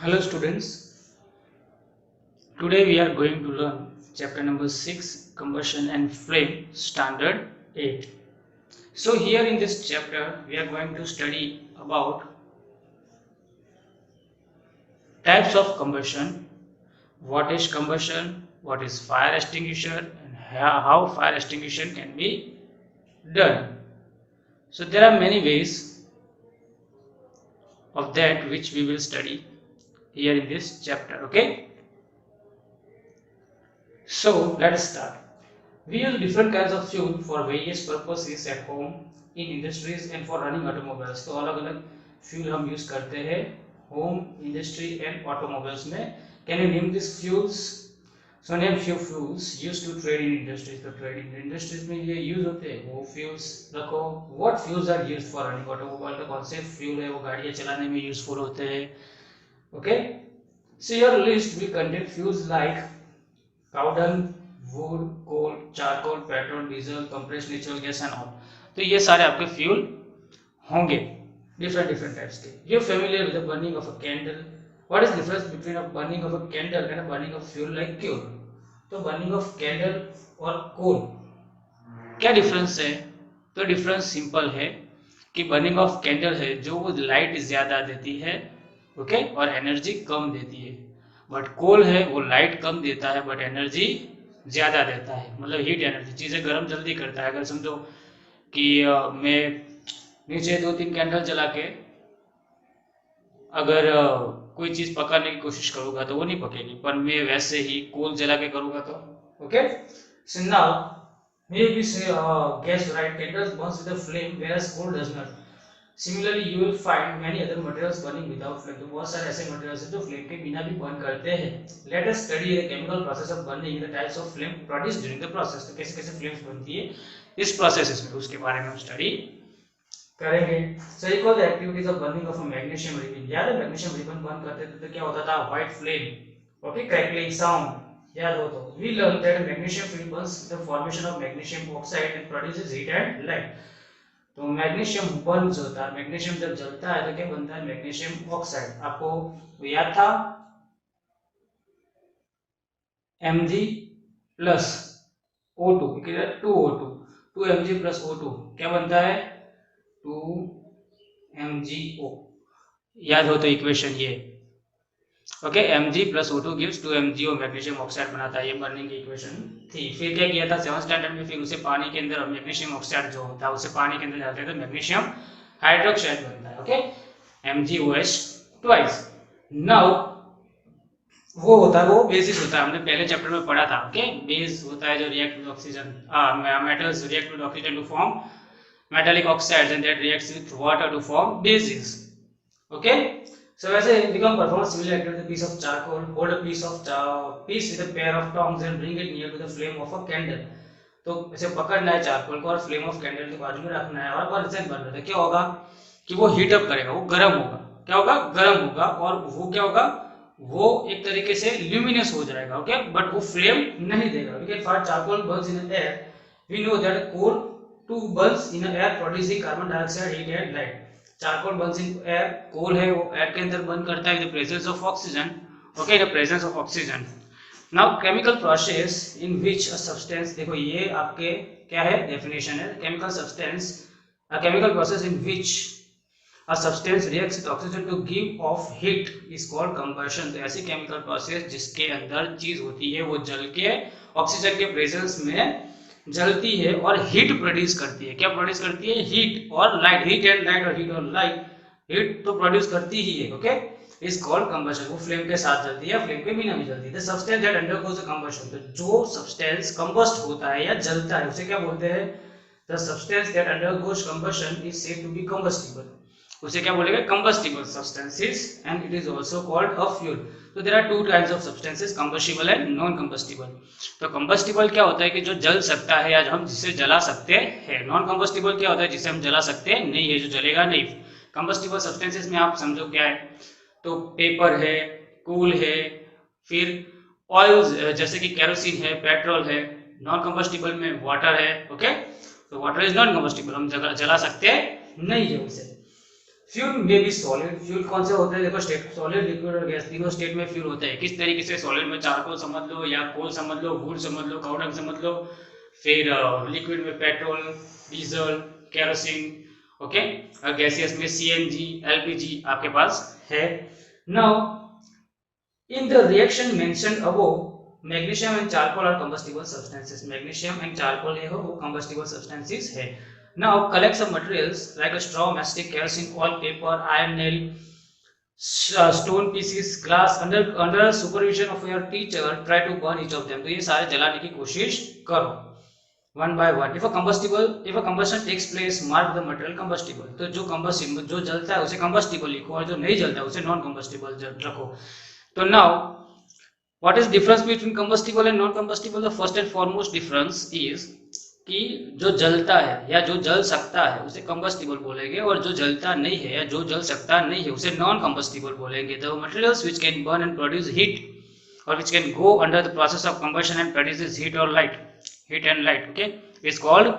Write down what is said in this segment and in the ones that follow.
Hello students, today we are going to learn chapter number 6 Combustion and Flame Standard 8. So here in this chapter we are going to study about types of combustion, what is combustion, what is fire extinguisher and how fire extinguisher can be done. So there are many ways of that which we will study here in this chapter, okay? So let us start. We use different kinds of fuel for various purposes at home, in industries and for running automobiles. तो अलग अलग fuel हम use करते हैं home, industry and automobiles में. Can you name these fuels? So name few fuels used to trade in industries. तो trading industries में ये use होते हैं वो fuels रखो. What fuels are used for running automobile? का कौन से fuel है वो गाड़ियाँ चलाने में useful होते हैं. Okay. So your list will contain fuels like cow dung, wood, coal, charcoal, petrol, diesel, compressed natural gas and all. तो ये सारे आपके फ्यूल होंगे different types के. You're familiar with the burning of a candle. What is the difference between a burning of a candle and a burning of fuel like coal? तो burning of candle और coal क्या difference है? तो difference simple है कि burning of candle है जो वो लाइट ज्यादा देती है, ओके, और एनर्जी कम देती है. बट कोल है वो लाइट कम देता है बट एनर्जी ज्यादा देता है, मतलब हीट एनर्जी, चीजें गर्म जल्दी करता है. अगर समझो कि मैं नीचे 2-3 कैंडल जला के अगर कोई चीज पकाने की कोशिश करूंगा तो वो नहीं पकेगी, पर मैं वैसे ही कोल जला के करूंगा तो okay. So now maybe say gas right candles burns with a flame whereas coal does not. Similarly, you will find many other materials burning without flame. तो बहुत सारे ऐसे materials हैं जो flame के बिना भी burn करते हैं. Let us study the chemical process of burning, the types of flame produced during the process. तो कैसे कैसे flames बनती है इस process में, उसके बारे में हम study करेंगे. So recall the activities of burning of a magnesium ribbon. याद है magnesium ribbon burn करते थे तो क्या होता था? White flame, okay, crackling sound. याद हो तो. We learned that magnesium flame burns the formation of magnesium oxide and produces heat and light. तो मैग्नीशियम बर्न होता है, मैग्नीशियम जब जलता है तो क्या बनता है? Magnesium oxide. आपको याद था Mg plus O2 2O2, 2Mg plus O2 क्या बनता है? 2MgO. याद हो तो इक्वेशन ये, okay. Mg plus O2 gives 2MgO, magnesium oxide बनाता है. ये बर्निंग की इक्वेशन थी. फिर क्या किया था 7th स्टैंडर्ड में? फिर उसे पानी के अंदर मैग्नीशियम ऑक्साइड जो होता है उसे पानी के अंदर डालते हैं तो मैग्नीशियम हाइड्रोक्साइड बनता है, ओके. MgOH twice. नाउ वो होता है, वो बेसिस होता है, हमने पहले चैप्टर में पढ़ा था, ओके. बेस होता है जो react with oxygen, metals react with oxygen to form metallic oxides and that reacts with water to form bases, okay. So as a become perform similar activity with a piece of charcoal, hold a piece with a pair of tongs and bring it near to the flame of a candle. तो ऐसे पकड़ना है charcoal को और flame of candle के बाजू में रखना है और बर्न बन रहा है. क्या होगा कि वो हीट अप करेगा, वो गर्म होगा. क्या होगा? गर्म होगा. और वो क्या होगा? वो एक तरीके से ल्यूमिनस हो जाएगा, ओके, बट वो फ्लेम नहीं देगा. We can find charcoal burns in air. We know that coal too burns in air producing carbon dioxide, heat and light. Charcoal burns in air, coal है वो एयर के अंदर burn करता है in the presence of oxygen, okay, in the presence of oxygen. Now chemical process in which a substance, देखो ये आपके क्या है? डेफिनेशन है. Chemical substance, a chemical process in which a substance reacts with oxygen to give off heat is called combustion. तो ऐसी chemical process जिसके अंदर चीज होती है वो जल के ऑक्सीजन के प्रेजेंस में जलती है और हीट प्रोड्यूस करती है. क्या प्रोड्यूस करती है? हीट और लाइट. हीट एंड लाइट और हीट और लाइट, हीट तो प्रोड्यूस करती ही है, ओके. Is called combustion. वो फ्लेम के साथ जलती है, फ्लेम के बिना भी जलती है. The substance that undergoes a combustion, तो जो सब्सटेंस कंबस्ट होता है या जलता है उसे क्या बोलते हैं? The substance that undergoes combustion is said to be combustible. उसे क्या बोलेगा? Combustible substances and it is also called a fuel. तो there are two types of substances, combustible and non combustible. तो कंबस्टिबल क्या होता है कि जो जल सकता है या हम जिसे जला सकते हैं. नॉन कंबस्टिबल क्या होता है? जिसे हम जला सकते नहीं है, जो जलेगा नहीं. कंबस्टिबल सब्सटेंसेस में आप समझो क्या है, तो पेपर है, कोल है, फिर ऑयल्स जैसे कि केरोसिन है, पेट्रोल है. नॉन कंबस्टिबल में वाटर है, ओके. तो वाटर इज नॉन कंबस्टिबल, हम जला सकते नहीं है उसे. फ्यूल में भी सॉलिड, फ्यूल कौन से होते हैं, देखो स्टेट सॉलिड, लिक्विड और गैस तीनों स्टेट में फ्यूल होते हैं। किस तरीके से, सॉलिड में चारकोल समझ लो, या कोल समझ लो, वुड समझ लो, काउडंग समझ लो, फिर लिक्विड में पेट्रोल, डीजल, केरोसिन, ओके, और गैसियस में सीएनजी, एलपीजी आपके पास है। Now in the reaction mentioned above, magnesium and charcoal are combustible substances, magnesium and charcoal है वो कंबस्टिबल सब्सटेंसेस है। Now collect some materials like a straw, mastic, kerosene oil, paper, iron nail, stone pieces, glass under supervision of your teacher. Try to burn each of them. तो ये सारे जलाने की कोशिश करो one by one. If a combustion takes place, mark the material combustible. तो जो combustible जो जलता है उसे combustible लिखो और जो नहीं जलता है उसे non combustible रखो। तो now what is difference between combustible and non combustible? The first and foremost difference is कि जो जलता है या जो जल सकता है उसे कंबस्टिबल बोलेंगे, और जो जलता नहीं है या जो जल सकता नहीं है उसे नॉन कंबस्टिबल बोलेंगे। The materials which can burn and produce heat और which can go under the process of combustion and produces heat और light, heat and light, okay, is called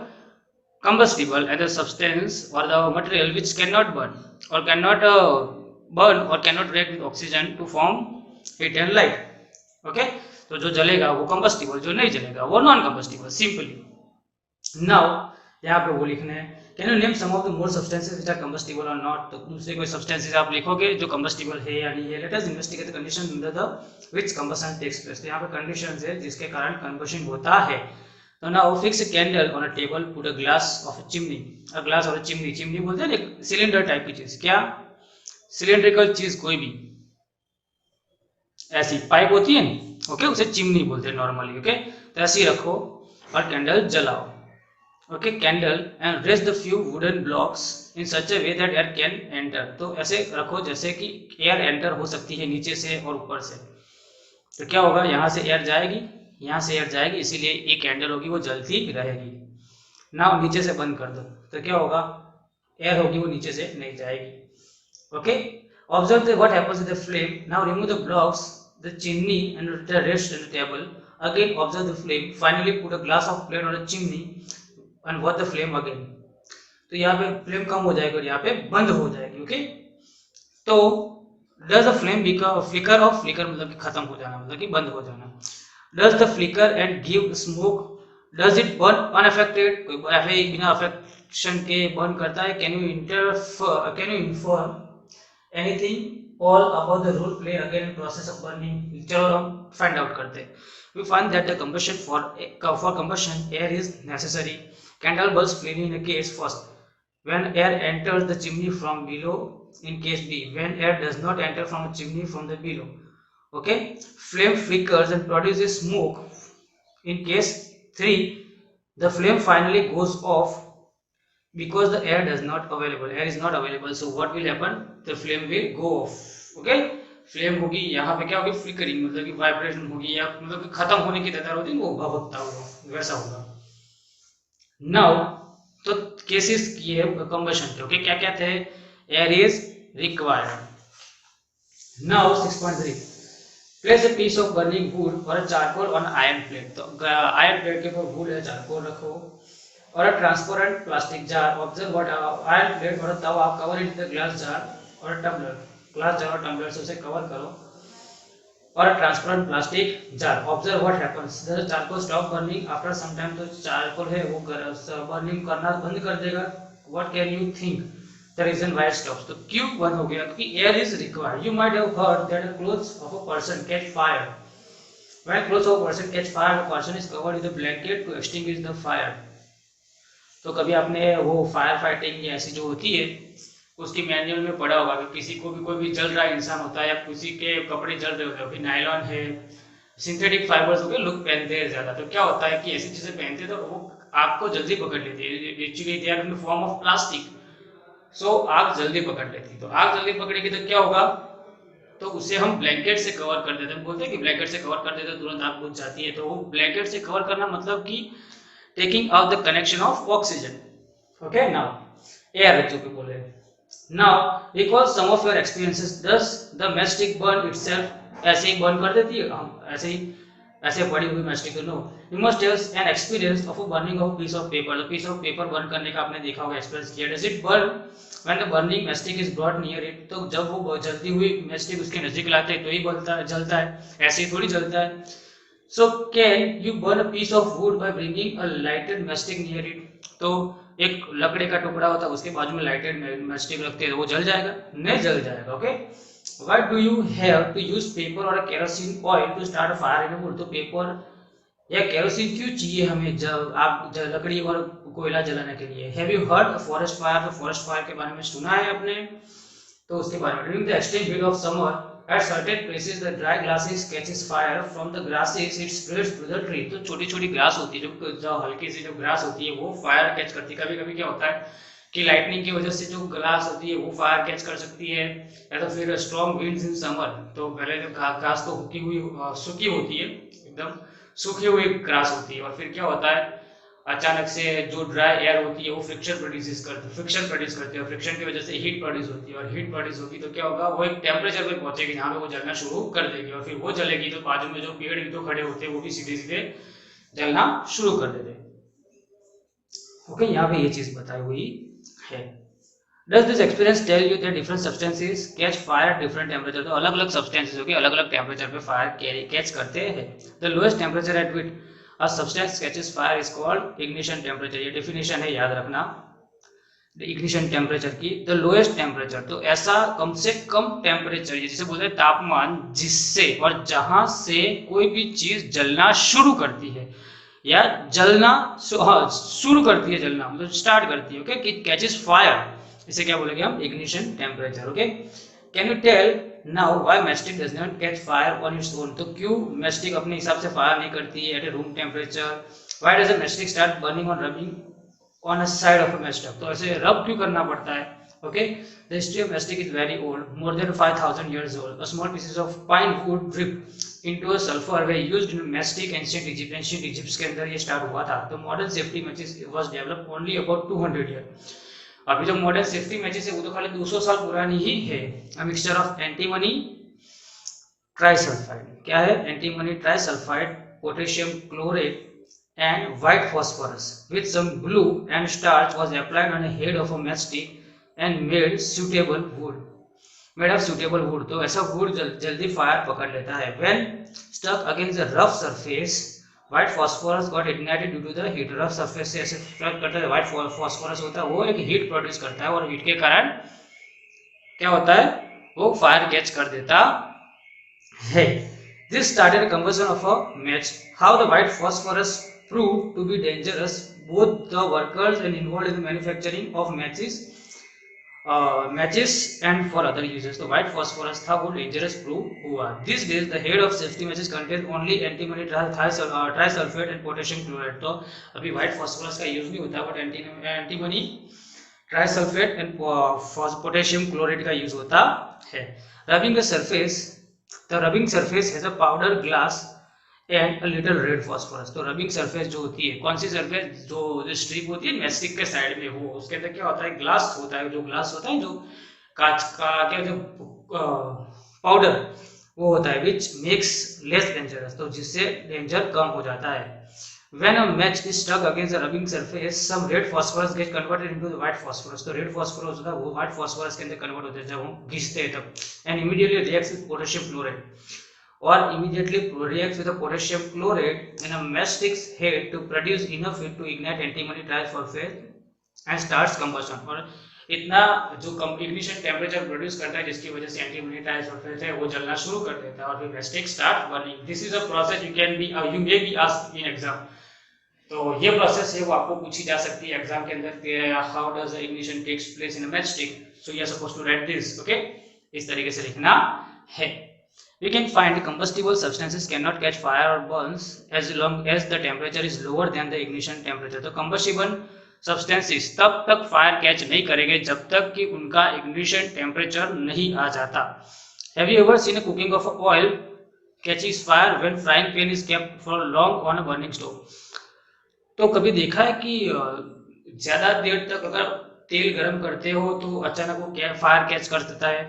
combustible, and the substance or the material which cannot burn or cannot react with oxygen to form heat and light, okay, तो जो जलेगा वो combustible, जो नहीं जलेगा वो non combustible, simply। Now यहाँ पे वो लिखना है, can you name some of the more substances which are combustible और नॉट, तो दूसरे कोई सब्सटेंसेस आप लिखोगे जो कंबस्टिबल है या नहीं है। Let us investigate the condition under the which combustion takes place, तो यहाँ पे कंडीशंस है जिसके कारण कंबशन होता है। तो now fix a candle on a table, put a glass of a chimney, a glass और चिमनी, चिमनी बोलते हैं एक सिलेंडर टाइप की चीज, क्या सिलेंड्रिकल चीज, कोई भी ऐसी पाइप होती है, ओके, उसे चिमनी बोलते हैं नॉर्मली, ओके, तो ऐसी रखो और कैंडल जलाओ, okay, candle and rest the few wooden blocks in such A way that air can enter, तो ऐसे रखो जैसे कि एयर एंटर हो सकती है नीचे से और ऊपर से। तो क्या होगा, यहाँ से एयर जाएगी, यहाँ से एयर जाएगी, इसीलिए एक कैंडल होगी वो जलती रहेगी। नाउ नीचे से बंद कर दो, तो क्या होगा, एयर होगी वो नीचे से नहीं जाएगी, okay. Observe what happens with the flame, now remove the blocks, the chimney and the rest on the table, again observe the flame, finally put a glass of plate on the chimney and watch the flame again, तो यहाँ पे flame कम हो जाएगी और यहाँ पे बंद हो जाएगी, ओके। तो does the flame flicker off, flicker मतलब कि खत्म हो जाना, मतलब कि बंद हो जाना। does the flicker and give smoke, does it burn unaffected, कोई ऐसे बिना अफेक्शन के बर्न करता है। can you infer anything all about the role play again in process of burning, चलो हम फाइंड आउट करते हैं। we find that the combustion for combustion air is necessary. Candle bulbs freely in a case first when air enters the chimney from below in case B, when air does not enter from a chimney from the below, okay. Flame flickers and produces smoke in case 3, the flame finally goes off because the air is not available, so what will happen, the flame will go off, okay। Flame होगी, यहाँ पे क्या होगी, flickering मतलब कि vibration होगी, या मतलब कि खत्म होने की कतार होती है वो भभकता होगा, वैसा होगा। नाउ तो केसेस की है कंबशन के, ओके, क्या क्या थे, air is required. Now 6.3 place a piece of burning wood और चारकोल ऑन आयरन प्लेट, तो आयरन प्लेट के ऊपर वुड या चारकोल रखो और a transparent plastic jar, observe what iron plate और तवा cover in the glass jar और टम्बलर, ग्लास जार और टम्बलर से उसे कवर करो और transparent plastic jar, observe what happens, the charcoal stop burning after some time, तो charcoal है वो बर्निंग करना बंद कर देगा। What can you think the reason why stops, तो क्यों बंद हो गया, क्योंकि air is required. You might have heard that the clothes of a person catch fire, when clothes of a person catch fire the person is covered with a blanket to extinguish the fire, तो कभी आपने वो fire fighting ऐसी जो होती है उसकी manual में पढ़ा होगा कि किसी को भी, कोई भी जल रहा इंसान होता है या किसी के कपड़े जल रहे होते हैं, अभी नायलॉन है, सिंथेटिक फाइबर्स हो गए, लोग पहनते हैं ज्यादा, तो क्या होता है कि ऐसी चीजें पहनते हैं तो वो आग को जल्दी पकड़ लेती है, actually they are in the form of plastic, so आग जल्दी पकड़ लेती है। तो आग जल्दी पकड़ेगी तो क्या होगा, तो उसे हम ब्लैंकेट से कवर कर देते हैं, बोलते हैं कि ब्लैंकेट से कवर कर देते हैं तुरंत आग बुझ जाती है, तो वो ब्लैंकेट से कवर करना मतलब कि taking out the connection of oxygen, okay. Now air जो भी बोले, now recall some of your experiences, does the matchstick burn itself, ऐसे ही बर्न कर देती है, हम ऐसे ही ऐसे पड़ी हुई matchstick no, you must have an experience of burning of piece of paper. Piece of paper burn करने का आपने देखा होगा, एक्सपीरियंस किया। Does it burn when the burning matchstick is brought near it, तो जब वो जलती हुई मैस्टिक उसके नजदीक लाते हैं तो ही जलता है, ऐसे ही थोड़ी जलता है। So can you burn a piece of wood by bringing a lighted matchstick near it, तो एक लकड़ी का टुकड़ा होता है उसके बाजू में लाइटेड मैस्टिक रखते हैं, वो जल जाएगा? नहीं जल जाएगा। Okay, why do you have to use paper or a kerosene oil to start a fire in a wood? तो पेपर या केरोसिन क्यों चाहिए हमें जब लकड़ी और कोयला जलाने के लिए? Have you heard forest fire? तो फॉरेस्ट फायर के बारे में सुना है आपने, तो उसके बारे में। During the extreme heat of summer at certain places the dry grasses catches fire from the grasses it spreads to the tree, तो छोटी छोटी ग्रास होती है, जो हल्की सी जो ग्रास होती है वो फायर कैच करती है। कभी कभी क्या होता है कि लाइटनिंग की वजह से जो ग्लास होती है वो फायर कैच कर सकती है, या तो फिर स्ट्रॉन्ग विंड्स इन समर, तो पहले जो घास तो सूखी होती है, एकदम सूखी हुई ग्रास होती है, और फिर क्या होता है अचानक से जो ड्राई एयर होती है वो फ्रिक्शन प्रोड्यूस करती है, और फ्रिक्शन की वजह से हीट प्रोड्यूस होती है, और हीट प्रोड्यूस होगी तो क्या होगा, वो एक टेम्परेचर पे पहुंचेगी जहाँ पे वो जलना शुरू कर देगी, और फिर वो जलेगी तो बाजू में जो पेड़ जो खड़े होते हैं वो भी सीधे सीधे जलना शुरू कर देते हैं। ओके, यहाँ पे ये चीज बताई हुई है। Does this experience tell you that different substances catch fire at different temperature? तो अलग अलग सब्सटेंसेस होगी, अलग अलग टेम्परेचर पे फायर कैच करते हैं। The lowest temperature at which a substance catches fire is called ignition temperature, ये डेफिनेशन है, याद रखना इग्निशन टेम्परेचर की। द लोएस्ट टेम्परेचर, तो ऐसा कम से कम टेम्परेचर, जिसे बोलते हैं तापमान, जिससे और जहां से कोई भी चीज जलना शुरू करती है या जलना शुरू करती है, जलना मतलब स्टार्ट करती है। ओके, कैचेस फायर, इसे क्या बोलेंगे हम? Ignition temperature. Okay, can you tell now why matchstick does not catch fire on its own, तो क्यों मैस्टिक अपने हिसाब से फायर नहीं करती है at a room temperature? Why does a matchstick start burning on rubbing on a side of a matchstick, तो ऐसे रब क्यों करना पड़ता है? Okay, the history of matchstick is very old, more than 5000 years old. A small pieces of pine wood dripped into a sulfur were used in matchstick ancient Egypt के अंदर ये स्टार्ट हुआ था। तो modern safety matches was developed only about 200 years. अभी जो modern safety matches है वो तो खाली 200 साल पुरानी ही है। A mixture of antimony trisulfide, क्या है? Antimony trisulphide, potassium chlorate and white phosphorus with some glue and starch was applied on the head of a matchstick and made suitable wood. तो ऐसा wood जल्दी फायर पकड़ लेता है। When stuck against the rough surface, white phosphorus got ignited due to the heat. rough surface से ऐसे strike करता है, white phosphorus होता है, वो एक हीट प्रोड्यूस करता है, और हीट के कारण क्या होता है, वो फायर कैच कर देता है। This started a combustion of a match. How the white phosphorus proved to be dangerous both the workers and involved in the manufacturing of matches and for other uses. तो white phosphorus था वो dangerous prove हुआ। These days the head of safety matches contain only antimony trisulfate and potassium chloride. तो अभी white phosphorus का use नहीं होता, but antimony trisulfate and potassium chloride का यूज होता है। Rubbing the surface, the rubbing surface has a powder glass and a little red phosphorus. तो rubbing surface जो होती है, कौन सी सरफेस? जो स्ट्रिप होती है मैस्टिक के साइड में, वो उसके अंदर क्या होता है, ग्लास होता है, जो ग्लास होता है, जो कांच का क्या जो पाउडर वो होता है, विच मेक्स लेस डेंजरस, तो जिससे डेंजर कम हो जाता है। When a match is stuck against the rubbing surface, some red phosphorus gets converted into the white phosphorus. तो red phosphorus होता है वो white phosphorus के अंदर कन्वर्ट होता है जब हम घिसते हैं तब, and immediately reacts with potassium chloride. Or immediately reacts with the potassium chlorate in a matchstick's head to produce enough heat to ignite antimony trisulfate and starts combustion. और इतना जो ignition temperature प्रोड्यूस करता है जिसकी वजह से antimony trisulphate है वो जलना शुरू कर देता है, और फिर matchstick start burning. This is a process you may be asked in exam. तो ये प्रोसेस है वो आपको पूछी जा सकती है एग्जाम के अंदर, how does the ignition takes place in a matchstick, so you are supposed to write this. Okay, इस तरीके से लिखना है। We can find combustible substances cannot catch fire or burns as long as the temperature is lower than the ignition temperature. तो combustible substances तब तक fire catch नहीं करेंगे जब तक कि उनका ignition temperature नहीं आ जाता। Have you ever seen a cooking of oil catches fire when frying pan is kept for long on a burning stove? तो कभी देखा है कि ज्यादा देर तक अगर तेल गर्म करते हो तो अचानक वो फायर कैच कर देता है?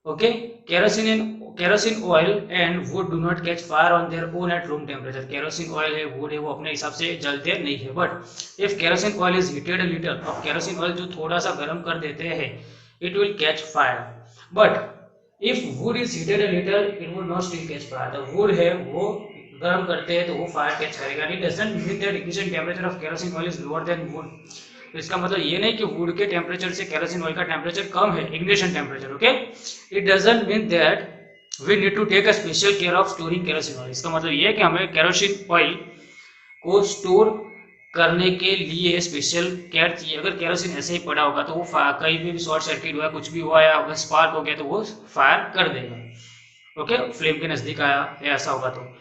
Okay, kerosene oil and wood do not catch fire on their own at room temperature. kerosene oil है, wood है, वो अपने हिसाब से जलते नहीं है. But if kerosene oil is heated a little, अब kerosene oil जो थोड़ा सा गर्म कर देते हैं, it will catch fire. But if wood is heated a little, it will not still catch fire. The wood है वो गर्म करते हैं तो वो फायर कैच करेगा. It doesn't mean that ignition temperature of kerosene oil is lower than wood. तो इसका मतलब ये नहीं कि वुड के टेम्परेचर से केरोसिन ऑयल का टेम्परेचर कम है, ignition temperature. Okay, it doesn't mean that we need to take a special care of storing kerosene oil. इसका मतलब ये है कि हमें केरोसिन ऑयल को स्टोर करने के लिए स्पेशल केयर चाहिए. अगर केरोसिन ऐसे ही पड़ा होगा तो वो कहीं भी शॉर्ट सर्किट हुआ, कुछ भी हुआ या अगर स्पार्क हो गया तो वो फायर कर देगा. ओके, फ्लेम के नजदीक आया या ऐसा होगा तो.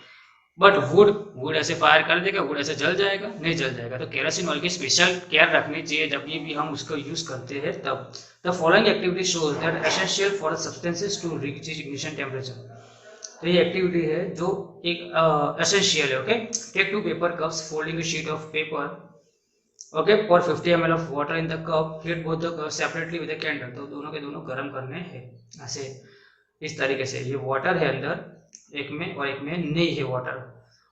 बट वुड ऐसे फायर कर देगा, वुड ऐसे जल जाएगा? नहीं जल जाएगा. तो केरोसिन ऑयल की स्पेशल केयर रखनी चाहिए जब भी हम उसको यूज करते हैं तब. The following activity shows that essential for substances to reach ignition temperature. तो ये एक्टिविटी है जो एक एसेंशियल है. Okay, take 2 paper cups, folding a sheet of paper. Okay, pour 50 ml of water in the cup, heat both the cups separately with a candle. तो दोनों के दोनों गर्म करने हैं ऐसे, इस तरीके से. ये वाटर है अंदर एक में और एक में नहीं है वाटर,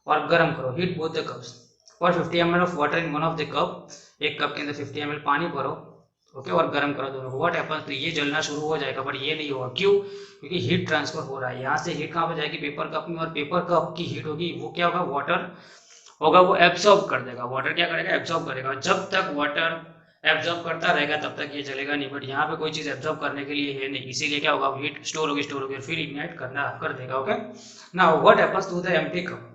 और गर्म करो. Heat both the cups. और 50 ml of water in one of the cup, एक कप के अंदर 50 ml पानी भरो. ओके, और गर्म करो दोनों को. व्हाट हैपेंस, तो ये जलना शुरू हो जाएगा. बट ये नहीं होगा. क्यों? क्योंकि हीट ट्रांसफर हो रहा है. यहाँ से हीट कहाँ पे जाएगी? पेपर कप में, और पेपर कप की हीट होगी वो क्या होगा? वाटर होगा, वो एब्सॉर्ब कर देगा. वाटर क्या करेगा? एब्सॉर्ब करेगा. जब तक वाटर एब्जॉर्ब करता रहेगा तब तक ये चलेगा नहीं. बट यहाँ पे कोई चीज एब्जॉर्ब करने के लिए है नहीं, इसीलिए क्या होगा? हीट स्टोर होगी फिर इग्नाइट करना कर देगा. Okay, now what happens to the empty cup?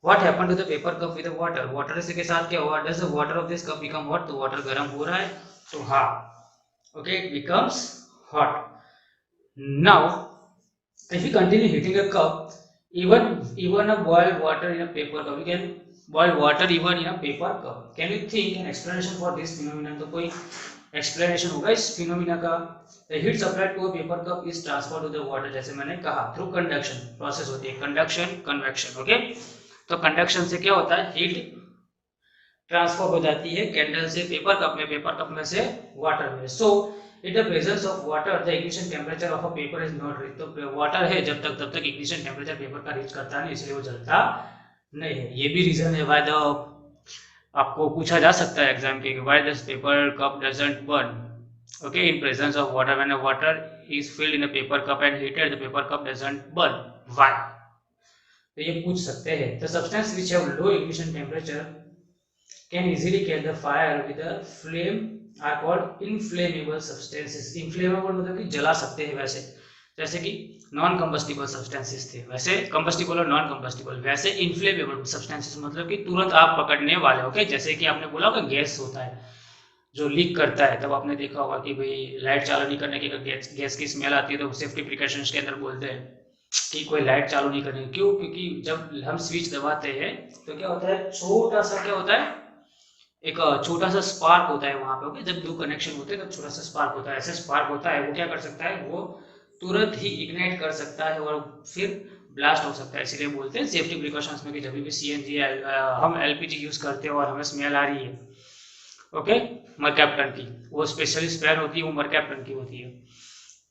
What happened to the paper cup with water? Water के साथ क्या हुआ? Does the water of this cup become hot? तो वाटर गर्म हो रहा है तो हाँ. Okay, it becomes hot. Now if you continue heating a cup, even a boiled water in a paper cup, you can boil water even in a paper cup. Can you think an explanation for this phenomenon? तो कोई explanation होगा इस phenomena का. The heat supplied to a paper cup is transferred to the water. जैसे मैंने कहा through conduction process होती है, conduction convection. ओके, तो conduction से क्या होता है? heat ट्रांसफर हो जाती है कैंडल से पेपर कप में से वाटर में. सो in the presence of water the ignition temperature of a paper is not reached. तो वाटर है जब तक ignition temperature पेपर का रीच करता नहीं, इसलिए वो जलता नहीं है. ये भी रीजन है why the, आपको पूछा जा सकता है एग्जाम के, why this paper cup doesn't burn. Okay, in presence of water, when a water is filled in a paper cup and heated, the paper cup doesn't burn. Why? तो ये पूछ सकते हैं. The substance which have low ignition temperature can easily catch the fire with a flame are called inflammable substances. inflammable मतलब कि जला सकते हैं. वैसे जैसे कि नॉन कंबस्टिबल सब्सटेंसेस थे, वैसे कंबस्टिबल और नॉन कंबस्टिबल, वैसे इन्फ्लेमेबल सब्सटेंसेस मतलब कि तुरंत आग पकड़ने वाले. ओके, जैसे कि आपने बोला होगा गैस होता है जो लीक करता है, तब आपने देखा होगा कि भाई लाइट चालू नहीं करने की गैस की स्मेल आती है तो सेफ्टी प्रिकॉशंस के अंदर बोलते हैं कि कोई लाइट चालू नहीं करनी. क्यों? क्योंकि जब हम स्विच दबाते हैं तो क्या होता है? छोटा सा क्या होता है? एक छोटा सा स्पार्क होता है वहां पे. ओके, जब दो कनेक्शन होते हैं तब छोटा सा स्पार्क होता है. ऐसे स्पार्क होता है, वो क्या कर सकता है? वो तुरंत ही इग्नाइट कर सकता है और फिर ब्लास्ट हो सकता है. इसलिए बोलते हैं सेफ्टी प्रिकॉशंस में कि जब भी सीएनजी हम एलपीजी यूज करते हैं और हमें स्मेल आ रही है, ओके, मरकैप्टन की, वो स्पेशली स्प्रेयर होती है, वो मरकैप्टन की होती है,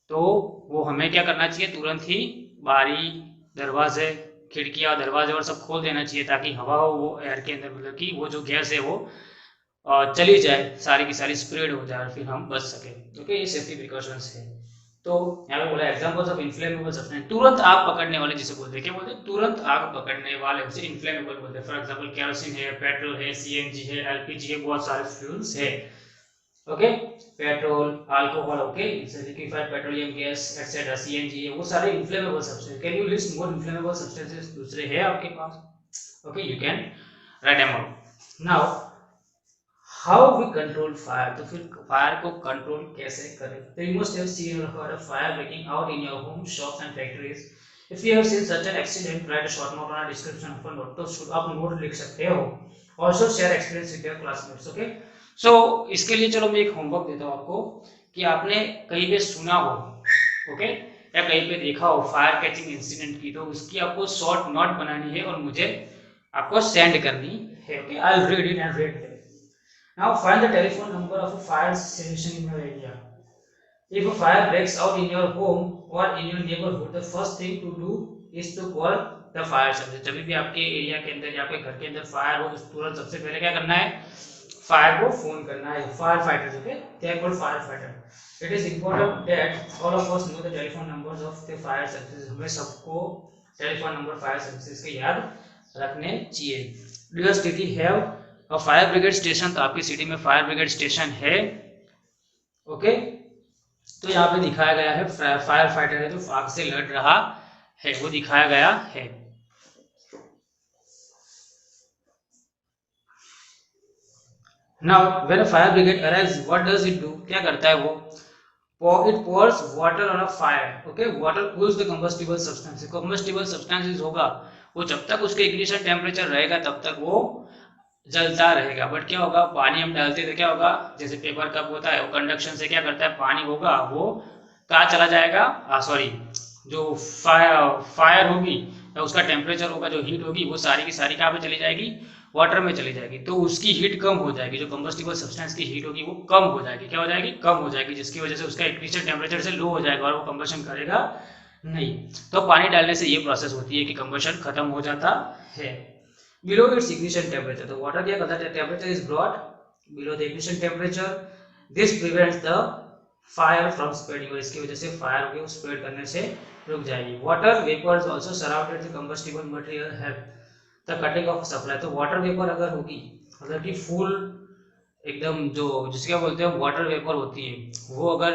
तो वो हमें क्या करना चाहिए? तुरंत ही बारी, दरवाजे, खिड़कियां, दरवाजे और सब खोल देना चाहिए ताकि हवा हो वो एयर के अंदर, मतलब कि वो जो गैस है वो चली जाए, सारी की सारी स्प्रेड हो जाए, फिर हम बच सके. ओके, ये सेफ्टी प्रिकॉशंस है. तो यहाँ पे बोला एग्जांपल्स ऑफ इन्फ्लेमेबल सब्सटेंस, तुरंत आग पकड़ने वाले जिसे बोलते हैं. क्या बोलते हैं? तुरंत आग पकड़ने वाले उसे इन्फ्लेमेबल बोलते हैं. फॉर एग्जांपल केरोसिन है, पेट्रोल है, सीएनजी है, एलपीजी है, बहुत सारे फ्यूल्स है. Okay, petrol, alcohol, okay, liquefied petroleum gas etcetera, CNG है, वो सारे inflammable substance. Can you list more inflammable substances दूसरे है आपके पास? Okay, you can write them out. Now how we control fire? तो फिर फायर को कंट्रोल कैसे करें? तो यू मस्ट हैव सीन और heard of fire breaking out in your home, shops and factories. If you have seen such an accident, write a short note on a description of a note. तो आप note लिख सकते हो. Also share experience with your classmates. Okay, so इसके लिए चलो मैं एक होमवर्क देता हूं आपको कि आपने कहीं पे सुना हो, ओके, या कहीं पे देखा हो फायर कैचिंग इंसिडेंट की, तो उसकी आपको शॉर्ट नोट बनानी है और मुझे आपको सेंड करनी है. Okay, I will read it and rate. Now find the telephone number of a fire station in your area. If a fire breaks out in your home or in your neighborhood, the first thing to do is to call the fire service. जब भी आपके area के अंदर या आपके घर के अंदर फायर हो तो तुरंत सबसे पहले क्या करना है, फायर को फोन करना है. Firefighters, okay, they are called firefighter. It is important that all of us know the telephone numbers of the fire services. हमें सबको टेलीफोन नंबर फायर सर्विसेज के याद रखने चाहिए. Do your city have a fire brigade station? तो आपकी city में fire brigade station है, ओके. तो यहाँ पे दिखाया गया है फायर फाइटर है जो आग से लड़ रहा है, वो दिखाया गया है. Now when a fire brigade arrives, what does it do? क्या करता है वो? It pours water on a fire. Okay, water cools the combustible substances. Combustible substances होगा वो जब तक उसके इग्निशन टेम्परेचर रहेगा तब तक वो जलता रहेगा. बट क्या होगा, पानी हम डालते तो क्या होगा, जैसे पेपर कप होता है वो कंडक्शन से क्या करता है, पानी होगा वो कहाँ चला जाएगा, सॉरी, जो फायर होगी या उसका टेम्परेचर होगा, जो हीट होगी वो सारी की सारी कहाँ पे चली जाएगी, वाटर में चली जाएगी. तो उसकी हीट कम हो जाएगी, जो कंबस्टिबल सब्सटेंस की हीट होगी वो कम हो जाएगी. क्या हो जाएगी, कम हो जाएगी, जिसकी वजह से उसका इग्निशन टेम्परेचर से लो हो जाएगा और वो कंबशन करेगा नहीं. तो पानी डालने से ये प्रोसेस होती है कि कंबशन खत्म हो जाता है. बिलो इट्स इग्निशन टेम्परेचर, तो वाटर क्या करता है, temperature is brought below the ignition temperature. This prevents the fire from spreading, और इसकी वजह से फायर को स्प्रेड करने से रुक जाएगी. Water vapours also surrounded the combustible material help the cutting off supply. तो वाटर वेपर अगर होगी, मतलब कि फुल एकदम जो जिसके क्या बोलते हैं वाटर वेपर होती है, वो अगर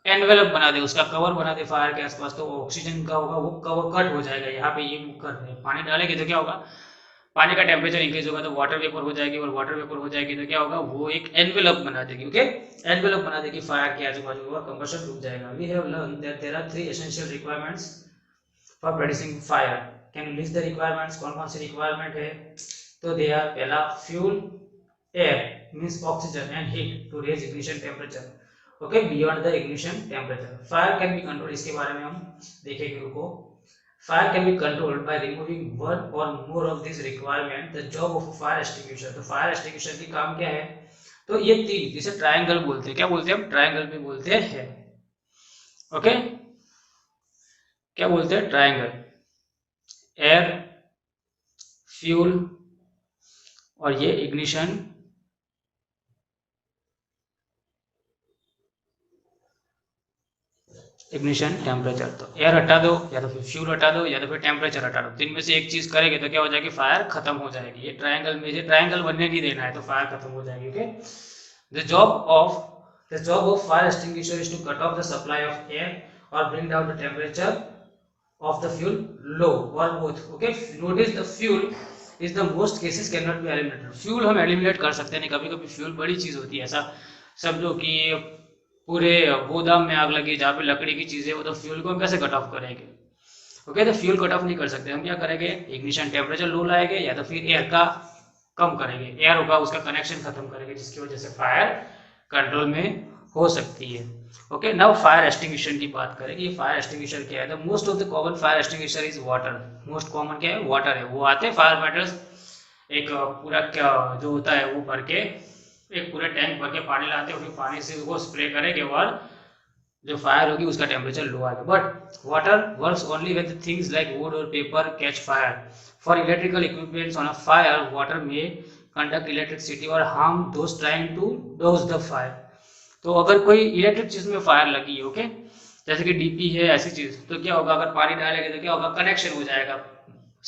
एनवेलप बना दे, उसका कवर बना दे फायर के आसपास, तो ऑक्सीजन का होगा वो कवर कट हो जाएगा. यहाँ पे ये कर रहे हैं, पानी डालेंगे तो क्या होगा, पानी का टेम्परेचर इंक्रीज होगा तो वाटर वेपर हो जाएगी, और वाटर वेपर हो जाएगी तो क्या होगा, वो एक एनवेलप बना देगी. ओके, एनवेलप बना देगी फायर के आजू बाजू और कंबशन रुक जाएगा. We have learn that there are 3 essential requirements for producing fire. Can you list the requirements? कौन कौन सी रिक्वायरमेंट है? तो दे आर, पहला fuel, air means oxygen and heat to raise ignition temperature, okay, beyond the ignition temperature. Fire can be control, इसके बारे में हम देखेंगे. रुको. Fire can be controlled by removing one or more of these requirement. The job of a fire extinguisher. तो fire extinguisher की काम क्या है? तो ये 3, जिसे ट्रायंगल बोलते हैं. क्या बोलते हैं हम? ट्रायंगल भी बोलते हैं. ओके, क्या बोलते हैं? ट्रायंगल. एयर, फ्यूल और ये इग्निशन टेम्परेचर. तो एयर हटा दो, या तो फिर फ्यूल हटा दो, या तो फिर टेम्परेचर हटा दो. तीन में से एक चीज करेंगे तो क्या हो जाएगी, फायर खत्म हो जाएगी. ये ट्रायंगल में, ये ट्रायंगल बनने नहीं देना है तो फायर खत्म हो जाएगी. Okay, the job of fire extinguisher is to cut off the supply of air और bring down the temperature of the fuel low और both. Okay, notice the fuel is the most cases can not be eliminated. Fuel हम eliminate कर सकते हैं, कभी कभी fuel बड़ी चीज होती है. ऐसा समझो कि पूरे गोदाम में आग लगी जहाँ पे लकड़ी की चीजें, वो तो फ्यूल को हम कैसे कट ऑफ करेंगे? ओके, तो फ्यूल कट ऑफ नहीं कर सकते. हम क्या करेंगे, इग्निशन टेम्परेचर लो लाएंगे, या तो फिर एयर का कम करेंगे, एयर होगा उसका कनेक्शन खत्म करेंगे, जिसकी वजह से फायर कंट्रोल में हो सकती है. ओके, नाउ फायर एक्सटिंग्विशर की बात करेंगे. फायर एक्सटिंग्विशर क्या है? The most of the common fire extinguisher is water. Most common क्या है? वाटर है. वो आते हैं फायर फाइटर्स, एक पूरा जो होता है वो भर के, एक पूरे टैंक भर के पानी लाते हैं, फिर पानी से वो स्प्रे करेंगे और जो फायर होगी उसका टेम्परेचर लो आएगा. But water works only with things like wood और paper catch fire. For electrical equipments on a fire, water में कंडक्ट इलेक्ट्रिसिटी और harm those trying to douse the fire. तो अगर कोई इलेक्ट्रिक चीज में फायर लगी है, ओके, जैसे कि डीपी है, ऐसी चीज, तो क्या होगा, अगर पानी डालेंगे तो क्या होगा, कनेक्शन हो जाएगा.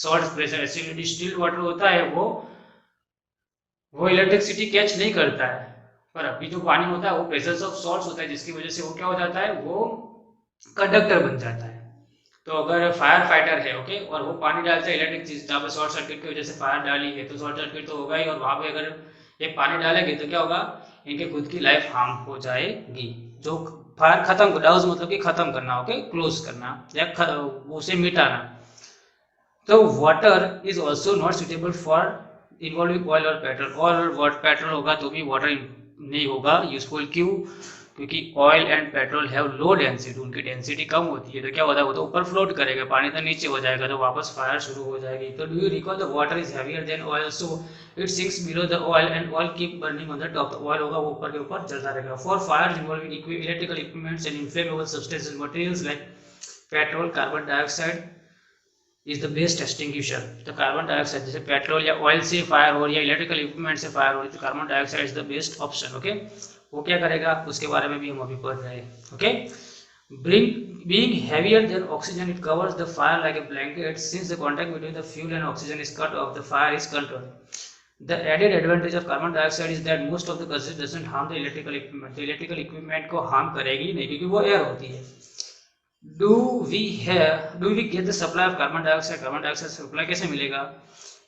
Salt pressure, acidity, still water होता है वो इलेक्ट्रिसिटी कैच नहीं करता है. पर अभी जो पानी होता है वो प्रेजेंस ऑफ सॉल्ट्स होता है, जिसकी वजह से वो क्या हो जाता है, वो कंडक्टर बन जाता है. तो अगर फायर फाइटर है, ओके, और वो पानी डालता है इलेक्ट्रिक चीज जहाँ पे शॉर्ट सर्किट की वजह से फायर डाली है, तो शॉर्ट सर्किट तो होगा ही, और वहां पे अगर ये पानी डालेंगे तो क्या होगा, इनके खुद की लाइफ हार्म हो जाएगी. जो फायर खत्म, डाउज मतलब कि खत्म करना, ओके, क्लोज करना या उसे मिटाना. तो water is also not suitable for involving oil और पेट्रोल. और पेट्रोल होगा तो भी वाटर नहीं होगा यूजफुल. क्यों? क्योंकि oil and petrol have low density, उनकी डेंसिटी कम होती है. तो क्या होता है, वो तो ऊपर फ्लोट करेगा, पानी तो नीचे हो जाएगा, तो वापस फायर शुरू हो जाएगी. तो do you recall the water is heavier than oil. So it sinks below the oil and oil keep burning on the top. Oil होगा वो ऊपर के ऊपर जलता रहेगा। For fire involving electrical equipments and inflammable substances materials like petrol, carbon dioxide is the best extinguisher. तो carbon dioxide जैसे petrol या ऑयल से फायर हो रही है, इलेक्ट्रिकल इक्विपमेंट से फायर हो रही है, तो carbon dioxide is the best option. Okay, वो क्या करेगा उसके बारे में भी हम अभी पढ़ रहे हैं। Okay, being heavier than oxygen, it covers the fire like a blanket. Since the contact between the fuel and oxygen is cut off, the fire is controlled. The added advantage of carbon dioxide is that most of the gases doesn't harm the electrical equipment. तो electrical equipment को harm करेगी नहीं क्योंकि वो air होती है। Do we get the supply of carbon dioxide? Carbon dioxide supply कैसे मिलेगा?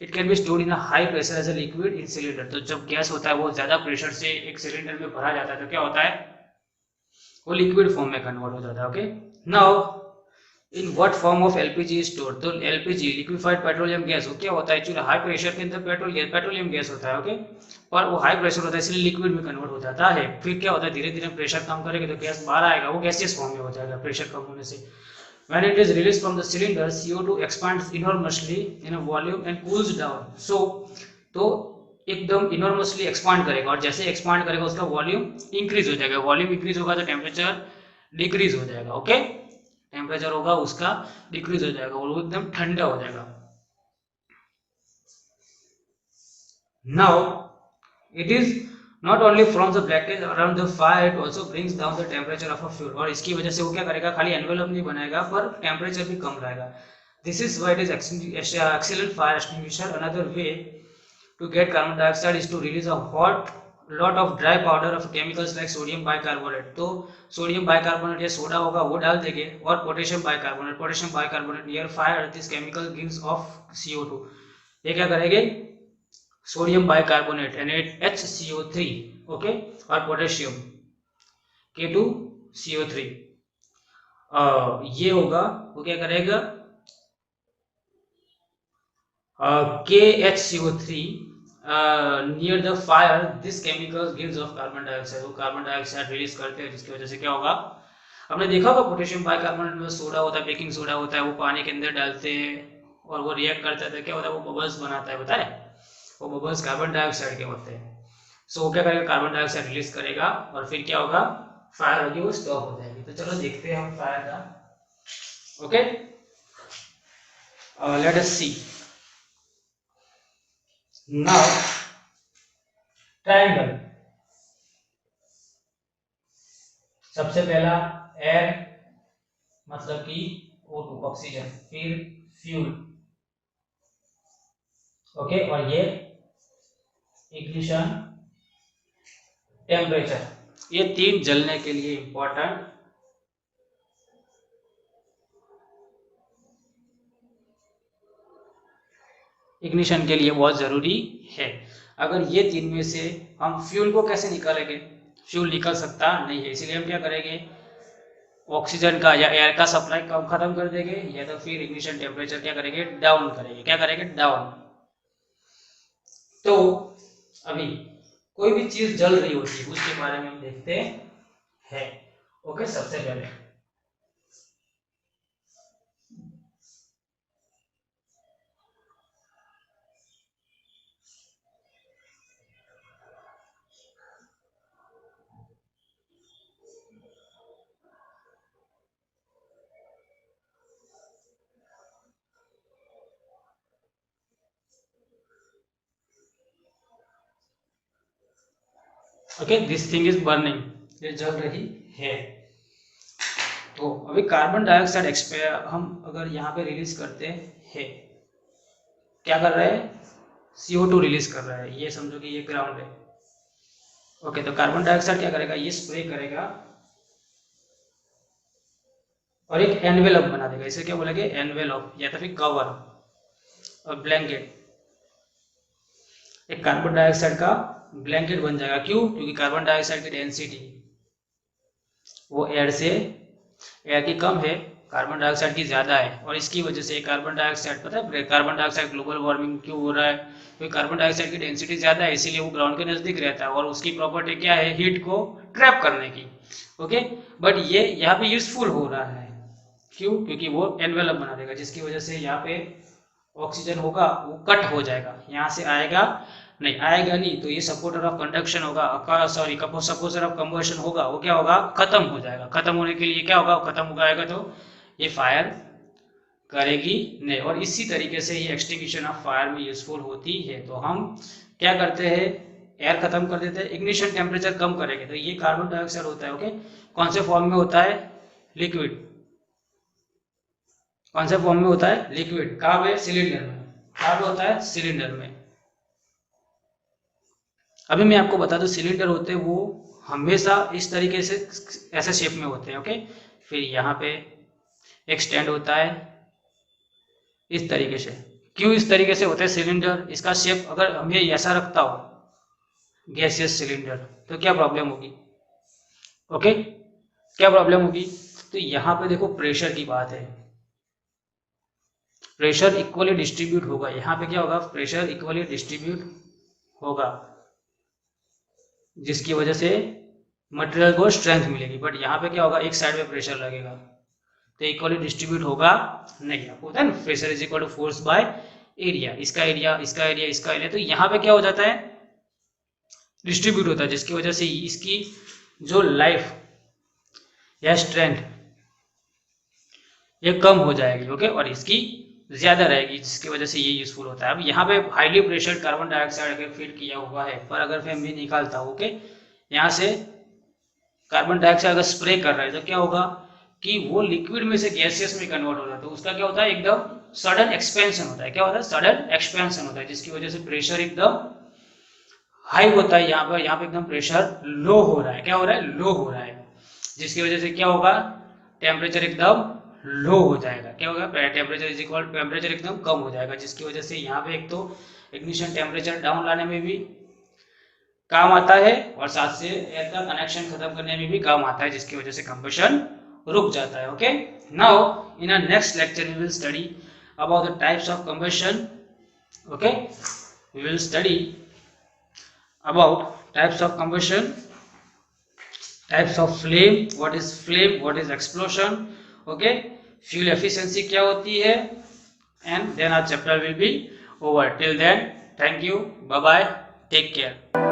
It can be stored in a high pressure as a liquid in cylinder. तो जब गैस होता है वो ज्यादा प्रेशर से एक सिलेंडर में भरा जाता है तो क्या होता है, वो लिक्विड फॉर्म में कन्वर्ट हो जाता है। Okay, now in what form of LPG store? तो एलपीजी लिक्विफाइड पेट्रोलियम गैस, वो क्या होता है एक्चुअली हाई प्रेशर के अंदर पेट्रोलियम गैस होता है। ओके, पर वो हाई प्रेशर होता है इसलिए लिक्विड में कन्वर्ट हो जाता है। फिर क्या होता है, धीरे धीरे प्रेशर कम करेगा तो गैस बाहर आएगा, वो गैसियस फॉर्म में हो जाएगा प्रेशर कम होने से। When it is released from the cylinder, CO2 expands enormously in a volume and cools down. So, तो एकदम इनॉर्मसली एक्सपांड करेगा और जैसे एक्सपांड करेगा उसका वॉल्यूम इंक्रीज हो जाएगा। वॉल्यूम इंक्रीज होगा तो टेम्परेचर डिक्रीज हो जाएगा। ओके, टेम्परेचर होगा उसका डिक्रीज हो जाएगा और वो एकदम ठंडा हो जाएगा। Now it is not only from the blockage around the fire, it also brings down the temperature of a fuel. और इसकी वजह से वो क्या करेगा, खाली एनवेलप नहीं बनाएगा पर टेम्परेचर भी कम रहेगा। This is why it is excellent fire extinguisher. Another way to get carbon dioxide is to release a lot of dry powder of chemicals like sodium bicarbonate। तो सोडियम बाइकार्बोनेट या soda होगा वो डाल देंगे और potassium bicarbonate near fire this chemical gives off CO2। ये क्या करेंगे, सोडियम बाइकार्बोनेट NaHCO3 ओके और पोटेशियम K2CO3 ये होगा, वो क्या करेगा KHCO3 near the fire this chemical gives off carbon dioxide. वो कार्बन डाइऑक्साइड रिलीज करते हैं जिसकी वजह से क्या होगा, हमने देखा होगा पोटेशियम बाइकार्बोनेट में सोडा होता है, बेकिंग सोडा होता है, वो पानी के अंदर डालते हैं और वो रिएक्ट करता है तो क्या होता है, वो बबल्स बनाता है, बताए वो बबल्स कार्बन डाइऑक्साइड के होते हैं। सो वो क्या करेगा, कार्बन डाइऑक्साइड रिलीज करेगा और फिर क्या होगा, फायर होगी वो स्टॉप हो जाएगी। तो चलो देखते हैं हम फायर का। ओके, लेट अस सी नाउ ट्रायंगल। सबसे पहला एयर मतलब कि O2 ऑक्सीजन, फिर फ्यूल ओके और ये इग्निशन टेम्परेचर, ये तीन जलने के लिए इंपॉर्टेंट इग्निशन के लिए बहुत जरूरी है। अगर ये तीन में से हम फ्यूल को कैसे निकालेंगे, फ्यूल निकल सकता नहीं है, इसलिए हम क्या करेंगे, ऑक्सीजन का या एयर का सप्लाई कम खत्म कर देंगे या तो फिर इग्निशन टेम्परेचर क्या करेंगे, डाउन करेंगे। क्या करेंगे, डाउन। तो अभी कोई भी चीज जल रही होती है उसके बारे में हम देखते हैं। ओके, सबसे पहले okay this thing is burning, ये जल रही है। तो अभी कार्बन डाइऑक्साइड हम अगर यहाँ पे रिलीज करते हैं, क्या कर रहे हैं, CO2 रिलीज कर रहा है, ये समझो कि ये ग्राउंड है। ओके, तो कार्बन डाइऑक्साइड क्या करेगा, ये स्प्रे करेगा और एक एनवेलप बना देगा। इसे क्या बोलेंगे, एनवेलप या तो फिर कवर और ब्लैंकेट। एक कार्बन डाइऑक्साइड का ब्लैंकेट बन जाएगा। क्यों, क्योंकि कार्बन डाइऑक्साइड की डेंसिटी वो एयर की कम है, कार्बन डाइऑक्साइड की ज्यादा है और इसकी वजह से कार्बन डाइऑक्साइड, पता है कार्बन डाइऑक्साइड ग्लोबल वार्मिंग क्यों हो रहा है, क्योंकि कार्बन डाइऑक्साइड की डेंसिटी ज्यादा है इसीलिए वो ग्राउंड के नजदीक रहता है और उसकी प्रॉपर्टी क्या है, हीट को ट्रैप करने की। ओके, बट ये यहाँ पे यूजफुल हो रहा है, क्यों, क्योंकि वो एनवेलप बना देगा जिसकी वजह से यहाँ पे ऑक्सीजन होगा वो कट हो जाएगा, यहाँ से आएगा नहीं आएगा नहीं, तो ये सपोर्टर ऑफ कंडक्शन होगा, सॉरी सपोर्टर ऑफ कंबशन होगा, वो क्या होगा, खत्म हो जाएगा। खत्म होने के लिए क्या होगा, खत्म हो जाएगा तो ये फायर करेगी नहीं। और इसी तरीके से ये एक्सटिंग्विशन ऑफ फायर में यूजफुल होती है। तो हम क्या करते हैं, एयर खत्म कर देते हैं, इग्निशन टेम्परेचर कम करेंगे, तो ये कार्बन डाइऑक्साइड होता है। ओके, कौन से फॉर्म में होता है, लिक्विड। कौन से फॉर्म में होता है, लिक्विड। कहाँ पे, सिलेंडर में। कहाँ पे होता है, सिलेंडर में। अभी मैं आपको बता दूं, सिलेंडर होते हैं वो हमेशा इस तरीके से ऐसे शेप में होते हैं। ओके, फिर यहाँ पे एक स्टैंड होता है इस तरीके से। क्यों इस तरीके से होता है सिलेंडर, इसका शेप अगर हमें ऐसा रखता हो गैसियस सिलेंडर, तो क्या प्रॉब्लम होगी। ओके, क्या प्रॉब्लम होगी, तो यहाँ पे देखो प्रेशर की बात है, प्रेशर इक्वली डिस्ट्रीब्यूट होगा। यहाँ पे क्या होगा, प्रेशर इक्वली डिस्ट्रीब्यूट होगा, जिसकी वजह से मटेरियल को स्ट्रेंथ मिलेगी। बट यहाँ पे क्या होगा, एक साइड में प्रेशर लगेगा, तो इक्वली डिस्ट्रीब्यूट होगा नहीं। आपको होता है ना, pressure is equal to force by area, इसका एरिया, इसका एरिया, इसका एरिया। तो यहाँ पे क्या हो जाता है, डिस्ट्रीब्यूट होता है, जिसकी वजह से इसकी जो लाइफ या स्ट्रेंथ ये कम हो जाएगी। ओके, और इसकी ज्यादा रहेगी, जिसकी वजह से ये यूजफुल होता है। अब यहाँ पे हाईली प्रेशर कार्बन डाइऑक्साइड अगर फीड किया हुआ है, पर अगर मैं भी निकालता हूँ, ओके, यहाँ से कार्बन डाइऑक्साइड अगर स्प्रे कर रहा है, तो क्या होगा कि वो लिक्विड में से गैसियस में कन्वर्ट हो जाता है। तो उसका क्या होता है, एकदम सडन एक्सपेंशन होता है। क्या होता है, सडन एक्सपेंशन होता है, जिसकी वजह से प्रेशर एकदम हाई होता है। यहाँ पे एकदम प्रेशर लो हो रहा है। क्या हो रहा है, लो हो रहा है, जिसकी वजह से क्या होगा, टेम्परेचर एकदम लो हो जाएगा। क्या होगा, टेम्परेचर इज इक्वल, टेम्परेचर एकदम कम हो जाएगा, जिसकी वजह से यहाँ पे एक तो इग्निशन टेम्परेचर डाउन लाने में भी काम आता है, और साथ से एयर का कनेक्शन खत्म करने में भी काम आता है, जिसकी वजह से कंबशन रुक जाता है। Okay, now in a next lecture we will study about the types of combustion. Okay, we will study about types of combustion, types of flame, what is flame, what is explosion, okay, fuel efficiency क्या होती है, and then our chapter will be over. Till then, thank you, bye bye, take care.